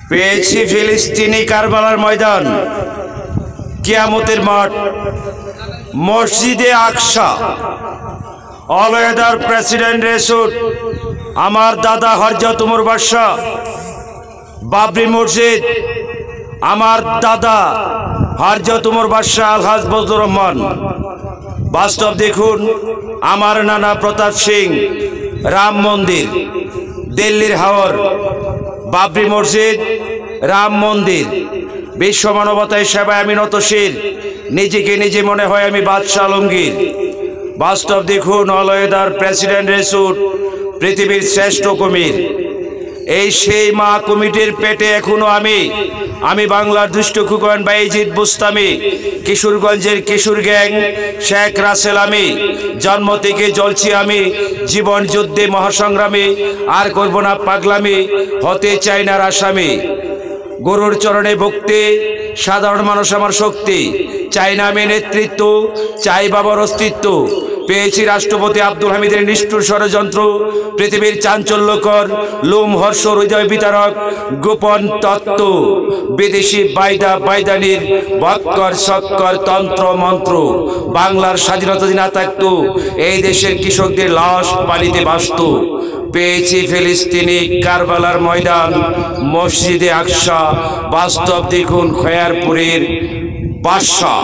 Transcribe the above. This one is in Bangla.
পেয়েছি ফিলিস্তিনি কারবালার ময়দান, কিয়ামতের মাঠ, মসজিদে আকসা, অলওয়েদার প্রেসিডেন্ট রেসুট, আমার দাদা হযরত উমর বাদশা, বাবরি মসজিদ, আমার দাদা হযরত উমর বাদশা আলহাজ বজলুর রহমান। বাস্তব দেখুন, আমার নানা প্রতাপ সিং, রাম মন্দির, দিল্লির হাওর, বাবরি মসজিদ, রাম মন্দির, বিশ্ব মানবতায় সেবায় আমি নতশির, নিজেকে নিজে মনে হয় আমি বাদশাহ আলমগীর। বাস্তব দেখুন, অলওয়েদার প্রেসিডেন্ট রেসুট, পৃথিবীর শ্রেষ্ঠ কুমির। এই সেই মা কুমিটির পেটে এখনো আমি বাংলার দুষ্ট খুকন বাইজিদ বুস্তামি, কিশোরগঞ্জের কিশোর গ্যাং শেখ রাসেল, আমি জন্ম থেকে জ্বলছি আমি জীবন যুদ্ধে মহাসংগ্রামী, আর করব না পাগলামি, হতে চাই না আসামি। গুরুর চরণে ভক্তি, সাধারণ মানুষ আমার শক্তি, চাই না আমি নেতৃত্ব, চাই বাবার অস্তিত্ব। পেয়েছি রাষ্ট্রপতি আব্দুল হামিদের নিষ্ঠুর ষড়যন্ত্র, পৃথিবীর চাঞ্চল্যকর লোম হর্ষ হৃদয় বিতারক গোপন তত্ত্ব, বিদেশি বাইদানির বক্কর সক্কর তন্ত্র মন্ত্র। বাংলার স্বাধীনতা দিন না থাকতো, এই দেশের কৃষকদের লাশ পানিতে ভাসত। পেয়েছি ফিলিস্তিনি কারবালার ময়দান, মসজিদে আকসা, বাস্তব দেখুন খয়ারপুরের বাদশা।